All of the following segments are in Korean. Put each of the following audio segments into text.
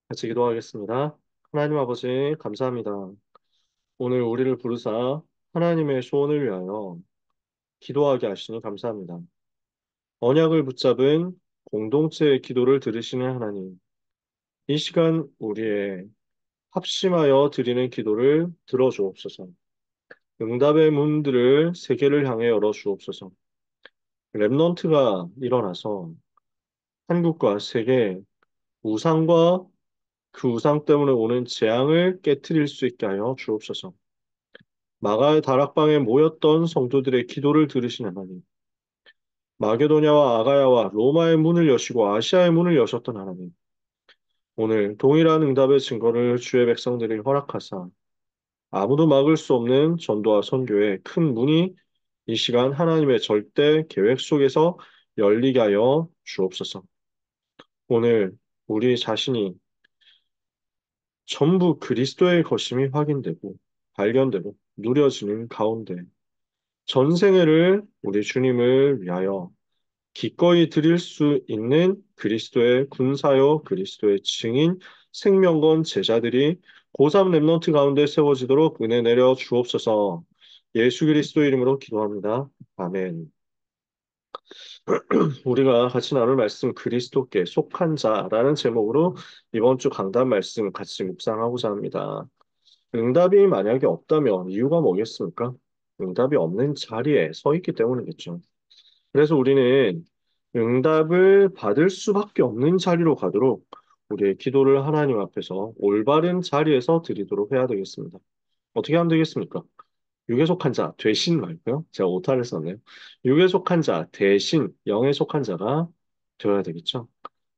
같이 기도하겠습니다. 하나님 아버지, 감사합니다. 오늘 우리를 부르사 하나님의 소원을 위하여 기도하게 하시니 감사합니다. 언약을 붙잡은 공동체의 기도를 들으시는 하나님, 이 시간 우리의 합심하여 드리는 기도를 들어주옵소서. 응답의 문들을 세계를 향해 열어주옵소서. 렘넌트가 일어나서 한국과 세계 우상과 그 우상 때문에 오는 재앙을 깨뜨릴 수 있게 하여 주옵소서. 마가의 다락방에 모였던 성도들의 기도를 들으신 하나님, 마게도냐와 아가야와 로마의 문을 여시고 아시아의 문을 여셨던 하나님, 오늘 동일한 응답의 증거를 주의 백성들이 허락하사 아무도 막을 수 없는 전도와 선교의 큰 문이 이 시간 하나님의 절대 계획 속에서 열리게 하여 주옵소서. 오늘 우리 자신이 전부 그리스도의 것임이 확인되고 발견되고 누려지는 가운데 전생애를 우리 주님을 위하여 기꺼이 드릴 수 있는 그리스도의 군사요, 그리스도의 증인, 생명건 제자들이 고3 랩넌트 가운데 세워지도록 은혜 내려 주옵소서. 예수 그리스도 이름으로 기도합니다. 아멘. 우리가 같이 나눌 말씀 그리스도께 속한 자라는 제목으로 이번 주 강단 말씀 같이 묵상하고자 합니다. 응답이 만약에 없다면 이유가 뭐겠습니까? 응답이 없는 자리에 서 있기 때문이겠죠. 그래서 우리는 응답을 받을 수밖에 없는 자리로 가도록 우리의 기도를 하나님 앞에서 올바른 자리에서 드리도록 해야 되겠습니다. 어떻게 하면 되겠습니까? 육에 속한 자, 대신 말고요. 제가 오타를 썼네요. 육에 속한 자, 대신 영에 속한 자가 되어야 되겠죠.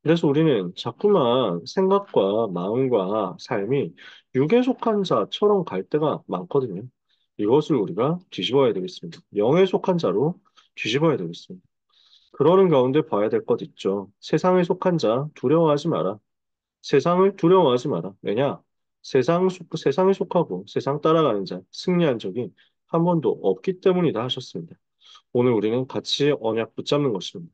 그래서 우리는 자꾸만 생각과 마음과 삶이 육에 속한 자처럼 갈 때가 많거든요. 이것을 우리가 뒤집어야 되겠습니다. 영에 속한 자로 뒤집어야 되겠습니다. 그러는 가운데 봐야 될 것 있죠. 세상에 속한 자 두려워하지 마라. 세상을 두려워하지 마라. 왜냐? 세상에 속하고 세상 따라가는 자 승리한 적이 한 번도 없기 때문이다 하셨습니다. 오늘 우리는 같이 언약 붙잡는 것입니다.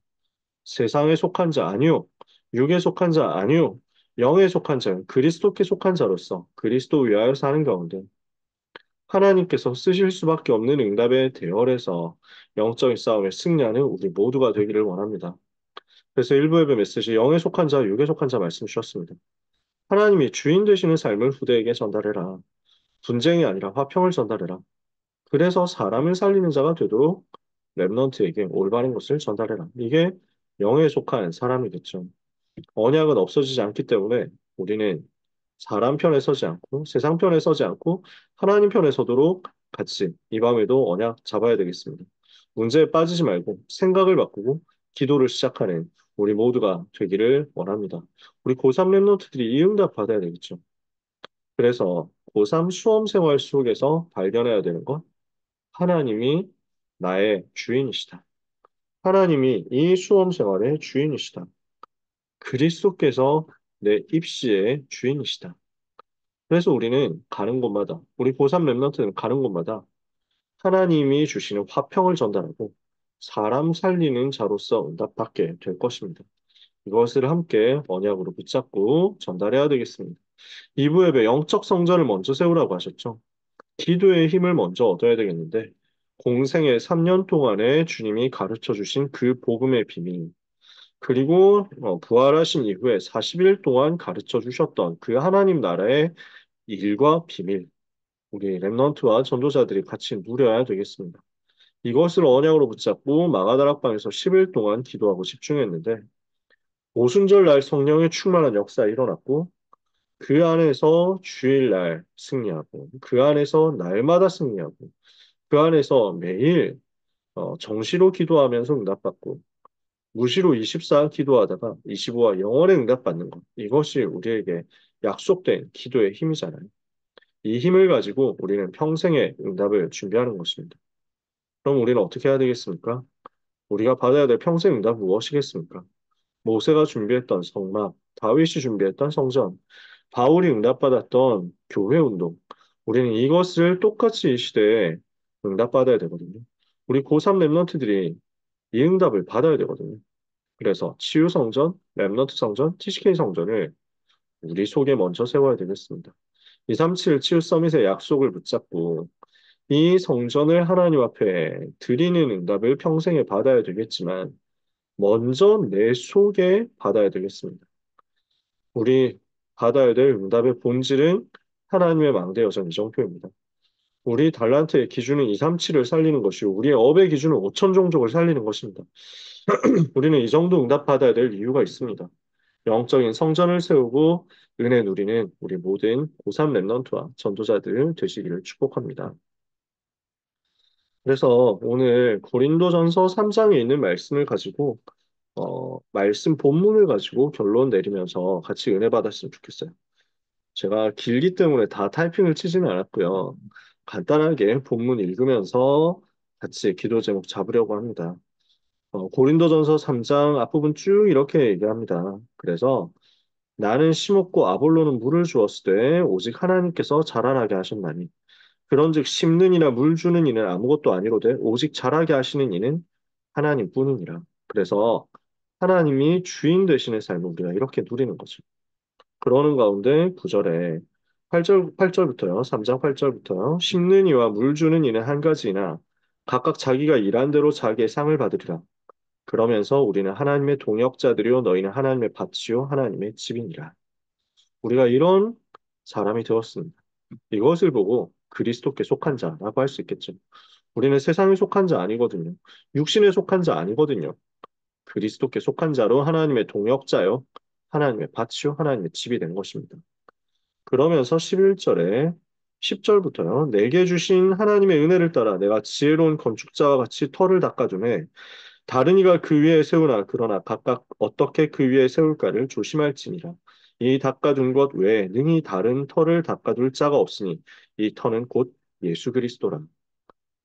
세상에 속한 자 아니요. 육에 속한 자 아니요. 영에 속한 자, 그리스도께 속한 자로서 그리스도 위하여 사는 가운데 하나님께서 쓰실 수밖에 없는 응답의 대열에서 영적인 싸움에 승리하는 우리 모두가 되기를 원합니다. 그래서 일부 예배 메시지 영에 속한 자, 육에 속한 자 말씀 주셨습니다. 하나님이 주인 되시는 삶을 후대에게 전달해라. 분쟁이 아니라 화평을 전달해라. 그래서 사람을 살리는 자가 되도록 랩넌트에게 올바른 것을 전달해라. 이게 영에 속한 사람이겠죠. 언약은 없어지지 않기 때문에 우리는 사람 편에 서지 않고 세상 편에 서지 않고 하나님 편에 서도록 같이 이 밤에도 언약 잡아야 되겠습니다. 문제에 빠지지 말고 생각을 바꾸고 기도를 시작하는 우리 모두가 되기를 원합니다. 우리 고3 랩런트들이 이 응답 받아야 되겠죠. 그래서 고3 수험 생활 속에서 발견해야 되는 것, 하나님이 나의 주인이시다. 하나님이 이 수험 생활의 주인이시다. 그리스도께서 내 입시의 주인이시다. 그래서 우리는 가는 곳마다, 우리 고3 랩런트는 가는 곳마다 하나님이 주시는 화평을 전달하고 사람 살리는 자로서 응답받게 될 것입니다. 이것을 함께 언약으로 붙잡고 전달해야 되겠습니다. 2부 예배 영적 성전을 먼저 세우라고 하셨죠. 기도의 힘을 먼저 얻어야 되겠는데 공생의 3년 동안에 주님이 가르쳐 주신 그 복음의 비밀, 그리고 부활하신 이후에 40일 동안 가르쳐 주셨던 그 하나님 나라의 일과 비밀, 우리 랩넌트와 전도자들이 같이 누려야 되겠습니다. 이것을 언약으로 붙잡고 마가다락방에서 10일 동안 기도하고 집중했는데 오순절 날 성령의 충만한 역사가 일어났고 그 안에서 주일날 승리하고 그 안에서 날마다 승리하고 그 안에서 매일 정시로 기도하면서 응답받고 무시로 24 기도하다가 25와 영원의 응답받는 것. 이것이 우리에게 약속된 기도의 힘이잖아요. 이 힘을 가지고 우리는 평생의 응답을 준비하는 것입니다. 그럼 우리는 어떻게 해야 되겠습니까? 우리가 받아야 될 평생 응답 무엇이겠습니까? 모세가 준비했던 성막, 다윗이 준비했던 성전, 바울이 응답받았던 교회 운동. 우리는 이것을 똑같이 이 시대에 응답받아야 되거든요. 우리 고3 랩런트들이 이 응답을 받아야 되거든요. 그래서 치유 성전, 랩넌트 성전, TCK 성전을 우리 속에 먼저 세워야 되겠습니다. 237 치유 서밋의 약속을 붙잡고 이 성전을 하나님 앞에 드리는 응답을 평생에 받아야 되겠지만 먼저 내 속에 받아야 되겠습니다. 우리 받아야 될 응답의 본질은 하나님의 망대 여전 이정표입니다. 우리 달란트의 기준은 237을 살리는 것이고 우리의 업의 기준은 5천 종족을 살리는 것입니다. 우리는 이 정도 응답받아야 될 이유가 있습니다. 영적인 성전을 세우고 은혜 누리는 우리 모든 고3 랩넌트와 전도자들 되시기를 축복합니다. 그래서 오늘 고린도전서 3장에 있는 말씀을 가지고 말씀 본문을 가지고 결론 내리면서 같이 은혜 받았으면 좋겠어요. 제가 길기 때문에 다 타이핑을 치지는 않았고요. 간단하게 본문 읽으면서 같이 기도 제목 잡으려고 합니다. 고린도전서 3장 앞부분 쭉 이렇게 얘기합니다. 그래서 나는 심었고 아볼로는 물을 주었을 때 오직 하나님께서 자라나게 하셨나니 그런즉 심는 이나 물 주는 이는 아무것도 아니로되 오직 자라게 하시는 이는 하나님뿐이니라. 그래서 하나님이 주인 되시는 삶을 우리가 이렇게 누리는 거죠. 그러는 가운데 9절에 8절부터요. 3장 8절부터요. 심는 이와 물 주는 이는 한 가지이나 각각 자기가 일한 대로 자기의 상을 받으리라. 그러면서 우리는 하나님의 동역자들이요 너희는 하나님의 밭이요 하나님의 집이니라. 우리가 이런 사람이 되었습니다. 이것을 보고 그리스도께 속한 자라고 할 수 있겠죠. 우리는 세상에 속한 자 아니거든요. 육신에 속한 자 아니거든요. 그리스도께 속한 자로 하나님의 동역자요. 하나님의 밭이요. 하나님의 집이 된 것입니다. 그러면서 11절에 10절부터요. 내게 주신 하나님의 은혜를 따라 내가 지혜로운 건축자와 같이 터를 닦아주매 다른 이가 그 위에 세우나 그러나 각각 어떻게 그 위에 세울까를 조심할지니라. 이 닦아둔 것 외에 능히 다른 터를 닦아둘 자가 없으니 이 터는 곧 예수 그리스도라.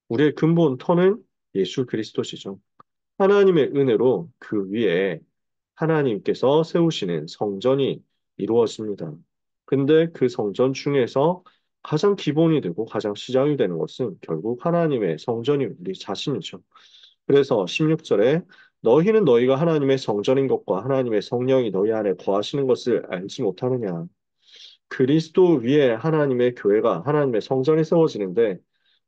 우리의 근본 터는 예수 그리스도시죠. 하나님의 은혜로 그 위에 하나님께서 세우시는 성전이 이루어집니다. 근데 그 성전 중에서 가장 기본이 되고 가장 시작이 되는 것은 결국 하나님의 성전이 우리 자신이죠. 그래서 16절에 너희는 너희가 하나님의 성전인 것과 하나님의 성령이 너희 안에 거하시는 것을 알지 못하느냐. 그리스도 위에 하나님의 교회가 하나님의 성전이 세워지는데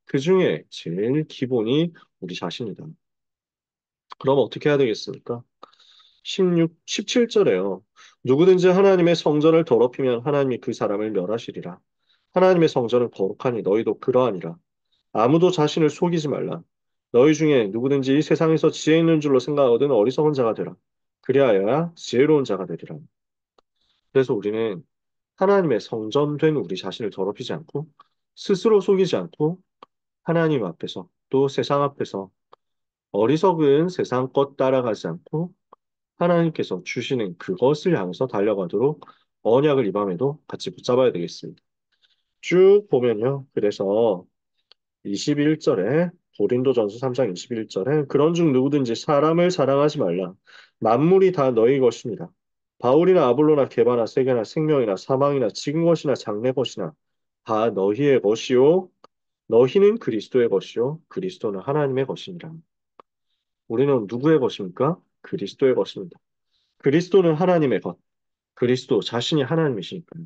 그 중에 제일 기본이 우리 자신이다. 그럼 어떻게 해야 되겠습니까? 17절에요. 누구든지 하나님의 성전을 더럽히면 하나님이 그 사람을 멸하시리라. 하나님의 성전은 거룩하니 너희도 그러하니라. 아무도 자신을 속이지 말라. 너희 중에 누구든지 이 세상에서 지혜 있는 줄로 생각하거든 어리석은 자가 되라. 그리하여야 지혜로운 자가 되리라. 그래서 우리는 하나님의 성전된 우리 자신을 더럽히지 않고 스스로 속이지 않고 하나님 앞에서 또 세상 앞에서 어리석은 세상 것 따라가지 않고 하나님께서 주시는 그것을 향해서 달려가도록 언약을 이 밤에도 같이 붙잡아야 되겠습니다. 쭉 보면요. 그래서 21절에 고린도전서 3장 21절에 그런즉 누구든지 사람을 사랑하지 말라. 만물이 다 너희 것입니다. 바울이나 아볼로나 게바나 세계나 생명이나 사망이나 지금 것이나 장래 것이나 다 너희의 것이요 너희는 그리스도의 것이요 그리스도는 하나님의 것이니라. 우리는 누구의 것입니까? 그리스도의 것입니다. 그리스도는 하나님의 것. 그리스도 자신이 하나님이시니까요.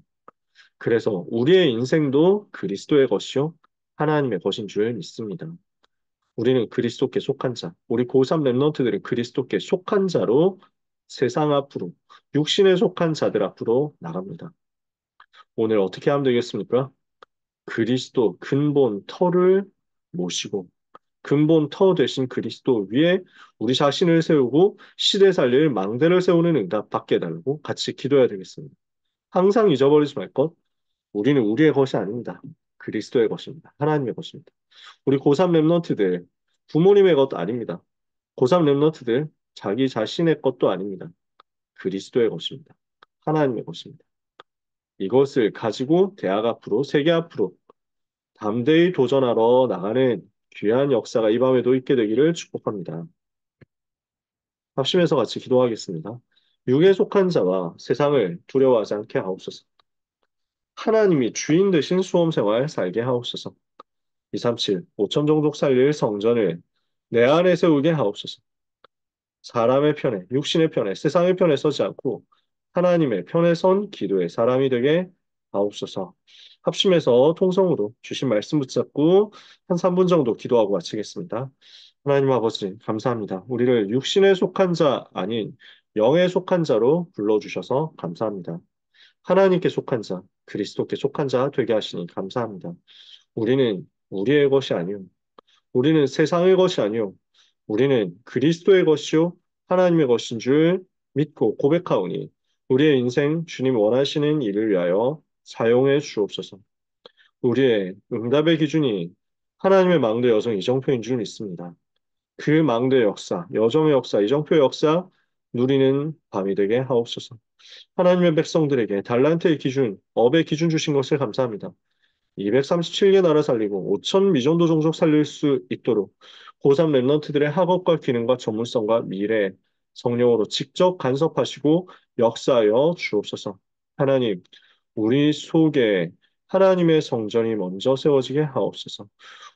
그래서 우리의 인생도 그리스도의 것이요 하나님의 것인 줄 믿습니다. 우리는 그리스도께 속한 자, 우리 고3 랩런트들은 그리스도께 속한 자로 세상 앞으로, 육신에 속한 자들 앞으로 나갑니다. 오늘 어떻게 하면 되겠습니까? 그리스도 근본 터를 모시고, 근본 터 되신 그리스도 위에 우리 자신을 세우고 시대 살릴 망대를 세우는 응답 받게 해달라고 같이 기도해야 되겠습니다. 항상 잊어버리지 말 것, 우리는 우리의 것이 아닙니다. 그리스도의 것입니다. 하나님의 것입니다. 우리 고3 랩런트들, 부모님의 것도 아닙니다. 고3 랩런트들, 자기 자신의 것도 아닙니다. 그리스도의 것입니다. 하나님의 것입니다. 이것을 가지고 대학 앞으로, 세계 앞으로 담대히 도전하러 나가는 귀한 역사가 이 밤에도 있게 되기를 축복합니다. 합심해서 같이 기도하겠습니다. 육에 속한 자와 세상을 두려워하지 않게 하옵소서. 하나님이 주인 되신 수험 생활 살게 하옵소서. 237, 5천 종족 살릴 성전을 내 안에 세우게 하옵소서. 사람의 편에, 육신의 편에, 세상의 편에 서지 않고 하나님의 편에 선 기도의 사람이 되게 하옵소서. 합심해서 통성으로 주신 말씀 붙잡고 한 3분 정도 기도하고 마치겠습니다. 하나님 아버지, 감사합니다. 우리를 육신에 속한 자 아닌 영에 속한 자로 불러주셔서 감사합니다. 하나님께 속한 자, 그리스도께 속한 자 되게 하시니 감사합니다. 우리는 우리의 것이 아니요. 우리는 세상의 것이 아니요. 우리는 그리스도의 것이요. 하나님의 것인 줄 믿고 고백하오니 우리의 인생 주님 원하시는 일을 위하여 사용해 주옵소서. 우리의 응답의 기준이 하나님의 망대 여성 이정표인 줄 믿습니다. 그 망대 역사, 여정의 역사, 이정표의 역사 누리는 밤이 되게 하옵소서. 하나님의 백성들에게 달란트의 기준, 업의 기준 주신 것을 감사합니다. 237개 나라 살리고 5천 미전도 종족 살릴 수 있도록 고3 랩런트들의 학업과 기능과 전문성과 미래 성령으로 직접 간섭하시고 역사하여 주옵소서. 하나님, 우리 속에 하나님의 성전이 먼저 세워지게 하옵소서.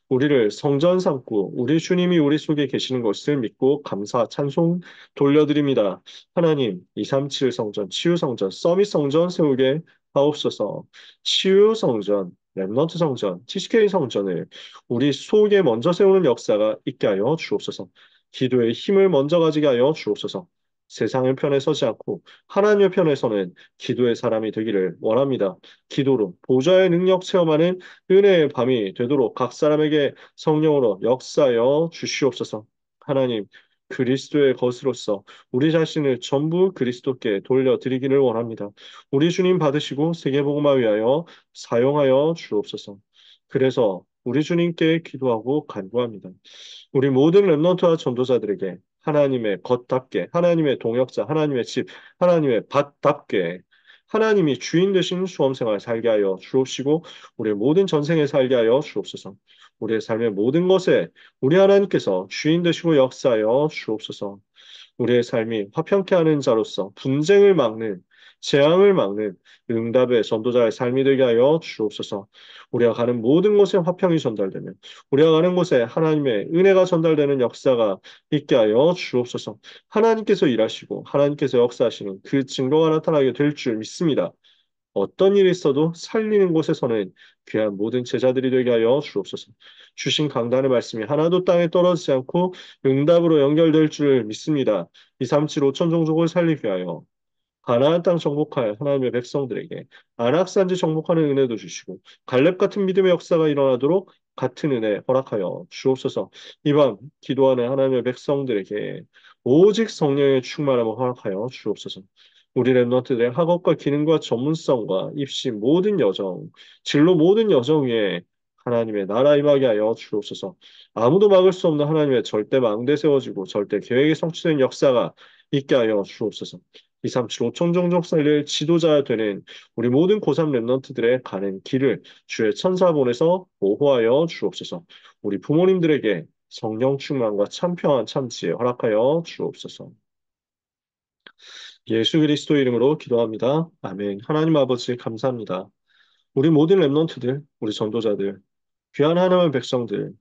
우리를 성전 삼고 우리 주님이 우리 속에 계시는 것을 믿고 감사, 찬송 돌려드립니다. 하나님, 237 성전, 치유 성전, 서밋 성전 세우게 하옵소서. 치유 성전, 렘넌트 성전, TCK 성전을 우리 속에 먼저 세우는 역사가 있게 하여 주옵소서. 기도의 힘을 먼저 가지게 하여 주옵소서. 세상의 편에 서지 않고 하나님의 편에 서는 기도의 사람이 되기를 원합니다. 기도로 보좌의 능력 체험하는 은혜의 밤이 되도록 각 사람에게 성령으로 역사하여 주시옵소서. 하나님, 그리스도의 것으로서 우리 자신을 전부 그리스도께 돌려드리기를 원합니다. 우리 주님 받으시고 세계복음화 위하여 사용하여 주옵소서. 그래서 우리 주님께 기도하고 간구합니다. 우리 모든 렘넌트와 전도자들에게 하나님의 것답게, 하나님의 동역자, 하나님의 집, 하나님의 밭답게 하나님이 주인 되신 수험생활 살게 하여 주옵시고 우리 모든 전생에 살게 하여 주옵소서. 우리의 삶의 모든 것에 우리 하나님께서 주인 되시고 역사하여 주옵소서. 우리의 삶이 화평케 하는 자로서 분쟁을 막는 재앙을 막는 응답의 전도자의 삶이 되게 하여 주옵소서. 우리가 가는 모든 곳에 화평이 전달되면 우리가 가는 곳에 하나님의 은혜가 전달되는 역사가 있게 하여 주옵소서. 하나님께서 일하시고 하나님께서 역사하시는 그 증거가 나타나게 될 줄 믿습니다. 어떤 일이 있어도 살리는 곳에서는 귀한 모든 제자들이 되게 하여 주옵소서. 주신 강단의 말씀이 하나도 땅에 떨어지지 않고 응답으로 연결될 줄 믿습니다. 237 5천 종족을 살리게 하여 가나안 땅 정복할 하나님의 백성들에게 안악산지 정복하는 은혜도 주시고 갈렙 같은 믿음의 역사가 일어나도록 같은 은혜 허락하여 주옵소서. 이 밤 기도하는 하나님의 백성들에게 오직 성령의 충만함을 허락하여 주옵소서. 우리 랩런트들의 학업과 기능과 전문성과 입시 모든 여정, 진로 모든 여정 위에 하나님의 나라 임하게 하여 주옵소서. 아무도 막을 수 없는 하나님의 절대 망대 세워지고 절대 계획이 성취된 역사가 있게 하여 주옵소서. 237 5천 종족 살릴 지도자 되는 우리 모든 고3 랩런트들의 가는 길을 주의 천사 보내서 보호하여 주옵소서. 우리 부모님들에게 성령 충만과 참평한 참지혜 허락하여 주옵소서. 예수 그리스도 이름으로 기도합니다. 아멘. 하나님 아버지 감사합니다. 우리 모든 랩런트들, 우리 전도자들, 귀한 하나님의 백성들,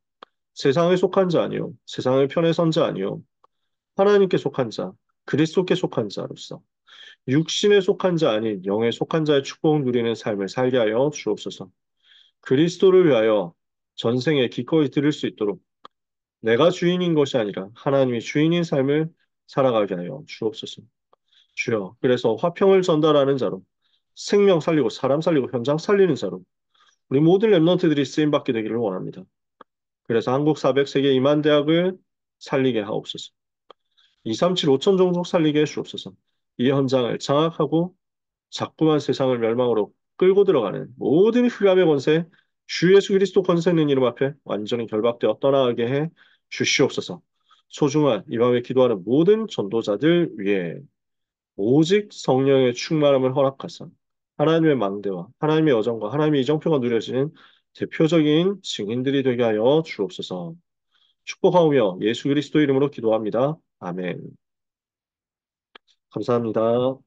세상에 속한 자 아니요, 세상의 편에 선 자 아니요, 하나님께 속한 자, 그리스도께 속한 자로서 육신에 속한 자 아닌 영에 속한 자의 축복 누리는 삶을 살게 하여 주옵소서. 그리스도를 위하여 전생에 기꺼이 드릴 수 있도록 내가 주인인 것이 아니라 하나님이 주인인 삶을 살아가게 하여 주옵소서. 주여, 그래서 화평을 전달하는 자로 생명 살리고 사람 살리고 현장 살리는 자로 우리 모든 랩런트들이 쓰임받게 되기를 원합니다. 그래서 한국 400세계 임한대학을 살리게 하옵소서. 237 5천 종족 살리게 해주옵소서. 이 현장을 장악하고 자꾸만 세상을 멸망으로 끌고 들어가는 모든 흑암의 권세, 주 예수 그리스도 권세 있는 이름 앞에 완전히 결박되어 떠나가게 해 주시옵소서. 소중한 이 밤에 기도하는 모든 전도자들 위해 오직 성령의 충만함을 허락하사 하나님의 망대와 하나님의 여정과 하나님의 이정표가 누려지는 대표적인 증인들이 되게 하여 주옵소서. 축복하오며 예수 그리스도 이름으로 기도합니다. 아멘. 감사합니다.